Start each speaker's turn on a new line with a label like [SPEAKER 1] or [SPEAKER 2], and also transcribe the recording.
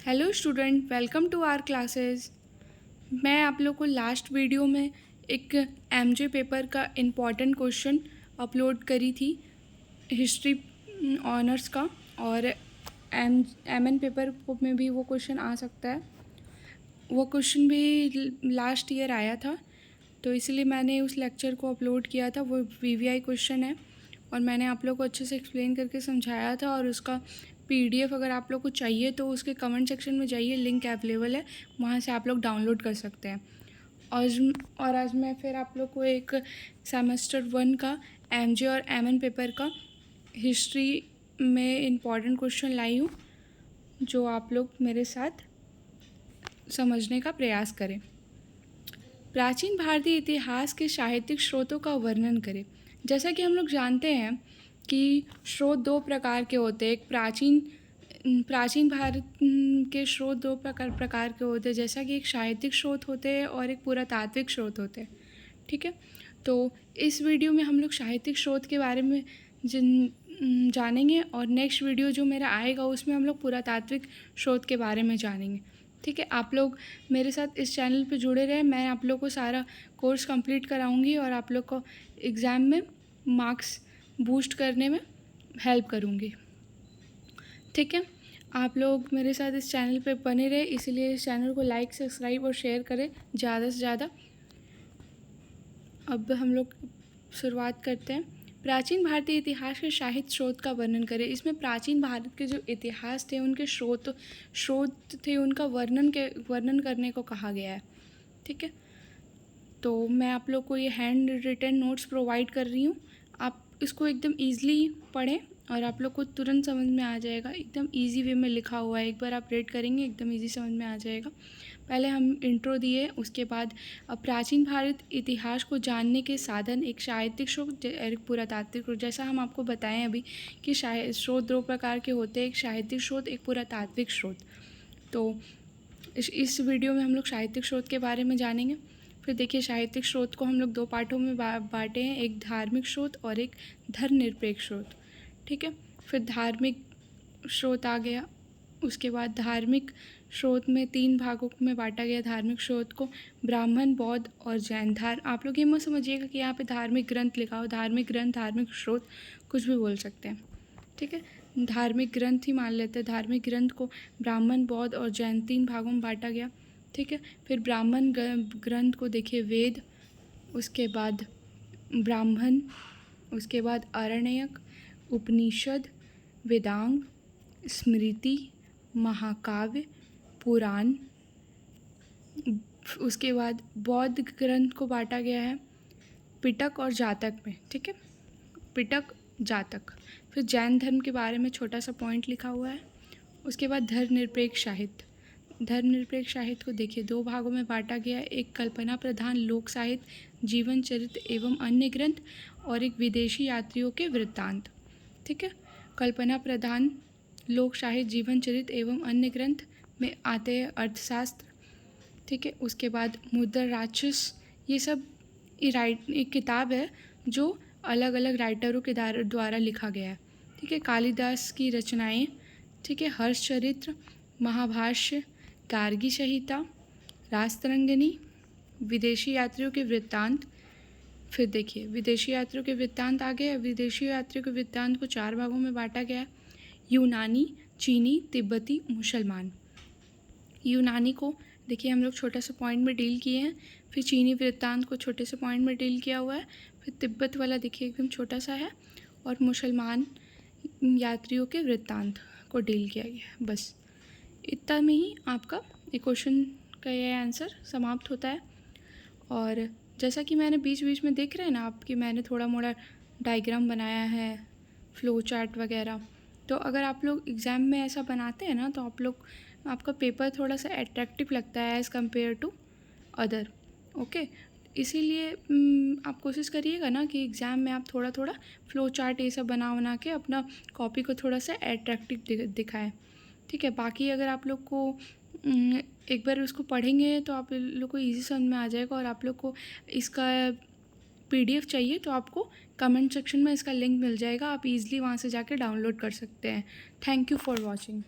[SPEAKER 1] Hello student, welcome to our classes. मैं आप लोग को लास्ट वीडियो में एक एमजे पेपर का इम्पॉर्टेंट क्वेश्चन अपलोड करी थी हिस्ट्री ऑनर्स का, और एमएन पेपर में भी वो क्वेश्चन आ सकता है। वो क्वेश्चन भी लास्ट ईयर आया था, तो इसलिए मैंने उस लेक्चर को अपलोड किया था। वो वीवीआई क्वेश्चन है और मैंने आप लोग को अच्छे से एक्सप्लेन करके समझाया था, और उसका पीडीएफ अगर आप लोग को चाहिए तो उसके कमेंट सेक्शन में जाइए, लिंक अवेलेबल है, वहाँ से आप लोग डाउनलोड कर सकते हैं। और आज मैं फिर आप लोग को एक सेमेस्टर 1 का एमजे और एमएन पेपर का हिस्ट्री में इम्पॉर्टेंट क्वेश्चन लाई हूँ, जो आप लोग मेरे साथ समझने का प्रयास करें। प्राचीन भारतीय इतिहास के साहित्यिक स्रोतों का वर्णन करें। जैसा कि हम लोग जानते हैं कि स्रोत दो प्रकार के होते हैं। एक प्राचीन भारत के स्रोत दो प्रकार के होते हैं, जैसा कि एक साहित्यिक स्रोत होते हैं और एक पुरातात्विक स्रोत होते हैं। ठीक है, तो इस वीडियो में हम लोग साहित्यिक स्रोत के बारे में जानेंगे, और नेक्स्ट वीडियो जो मेरा आएगा उसमें हम लोग पुरातात्विक स्रोत के बारे में जानेंगे। ठीक है, आप लोग मेरे साथ इस चैनल पे जुड़े रहें। मैं आप लोग को सारा कोर्स कंप्लीट कराऊंगी और आप लोग को एग्ज़ाम में मार्क्स बूस्ट करने में हेल्प करूंगी। ठीक है, आप लोग मेरे साथ इस चैनल पे बने रहे, इसलिए इस चैनल को लाइक, सब्सक्राइब और शेयर करें ज़्यादा से ज़्यादा। अब हम लोग शुरुआत करते हैं। प्राचीन भारतीय इतिहास के साहित्य स्रोत का वर्णन करें। इसमें प्राचीन भारत के जो इतिहास थे, उनके स्रोत थे, उनका वर्णन करने को कहा गया है। ठीक है, तो मैं आप लोग को ये हैंड रिटन नोट्स प्रोवाइड कर रही हूँ। आप इसको एकदम ईजिली पढ़ें और आप लोग को तुरंत समझ में आ जाएगा। एकदम ईजी वे में लिखा हुआ है, एक बार आप रीड करेंगे एकदम ईजी समझ में आ जाएगा। पहले हम इंट्रो दिए, उसके बाद प्राचीन भारत इतिहास को जानने के साधन, एक साहित्यिक स्रोत, एक पुरातात्विक स्रोत। जैसा हम आपको बताएं अभी कि स्रोत दो प्रकार के होते हैं, एक साहित्यिक स्रोत, एक पुरातात्विक स्रोत। तो इस वीडियो में हम लोग साहित्यिक स्रोत के बारे में जानेंगे। फिर देखिए, साहित्यिक स्रोत को हम लोग दो पार्टों में बांटे हैं, एक धार्मिक स्रोत और एक धर्मनिरपेक्ष स्रोत। ठीक है, फिर धार्मिक स्रोत आ गया। उसके बाद धार्मिक स्रोत में 3 भागों में बांटा गया धार्मिक स्रोत को, ब्राह्मण, बौद्ध और जैन। आप लोग ये मत समझिएगा कि यहाँ पे धार्मिक ग्रंथ लिखा हो। धार्मिक ग्रंथ, धार्मिक स्रोत कुछ भी बोल सकते हैं। ठीक है, धार्मिक ग्रंथ ही मान लेते हैं। धार्मिक ग्रंथ को ब्राह्मण, बौद्ध और जैन 3 भागों में बांटा गया। ठीक है, फिर ब्राह्मण ग्रंथ को देखिए वेद, उसके बाद ब्राह्मण, उसके बाद आरण्यक, उपनिषद, वेदांग, स्मृति, महाकाव्य, पुराण। उसके बाद बौद्ध ग्रंथ को बांटा गया है पिटक और जातक में। ठीक है, पिटक, जातक। फिर जैन धर्म के बारे में छोटा सा पॉइंट लिखा हुआ है। उसके बाद धर्मनिरपेक्ष साहित्य। धर्मनिरपेक्ष साहित्य को देखिए 2 भागों में बांटा गया है, एक कल्पना प्रधान लोक साहित्य, जीवन चरित्र एवं अन्य ग्रंथ, और एक विदेशी यात्रियों के वृत्तांत। ठीक है, कल्पना प्रधान लोक साहित्य, जीवन चरित्र एवं अन्य ग्रंथ में आते हैं अर्थशास्त्र। ठीक है, उसके बाद मुद्रा राक्षस, ये सब एक किताब है जो अलग अलग राइटरों के द्वारा लिखा गया है। ठीक है, कालिदास की रचनाएं। ठीक है, हर्षचरित्र, महाभाष्य, गार्गी संहिता, रासतरंगिणी, विदेशी यात्रियों के वृत्तांत। फिर देखिए, विदेशी यात्रियों के वृत्तांत आ गए। विदेशी यात्रियों के वृत्तांत को 4 भागों में बांटा गया है, यूनानी, चीनी, तिब्बती, मुसलमान। यूनानी को देखिए हम लोग छोटा सा पॉइंट में डील किए हैं, फिर चीनी वृत्तांत को छोटे से पॉइंट में डील किया हुआ है, फिर तिब्बत वाला देखिए एकदम छोटा सा है, और मुसलमान यात्रियों के वृत्तांत को डील किया गया है। बस इतना में ही आपका एक क्वेश्चन का ये आंसर समाप्त होता है। और जैसा कि मैंने बीच बीच में देख रहे हैं ना आपकी, मैंने थोड़ा मोड़ा डायग्राम बनाया है, फ्लो चार्ट वगैरह। तो अगर आप लोग एग्ज़ाम में ऐसा बनाते हैं ना, तो आपका पेपर थोड़ा सा अट्रैक्टिव लगता है as compare to other. Okay, इसीलिए आप कोशिश करिएगा ना कि एग्ज़ाम में आप थोड़ा थोड़ा फ्लो चार्ट ये सब बना के अपना कॉपी को थोड़ा सा अट्रैक्टिव दिखाएं। ठीक है, बाकी अगर आप लोग को एक बार उसको पढ़ेंगे तो आप लोग को ईजी समझ में आ जाएगा। और आप लोग को इसका पीडीएफ चाहिए तो आपको कमेंट सेक्शन में इसका लिंक मिल जाएगा, आप इजीली वहाँ से जाके डाउनलोड कर सकते हैं। Thank you for watching.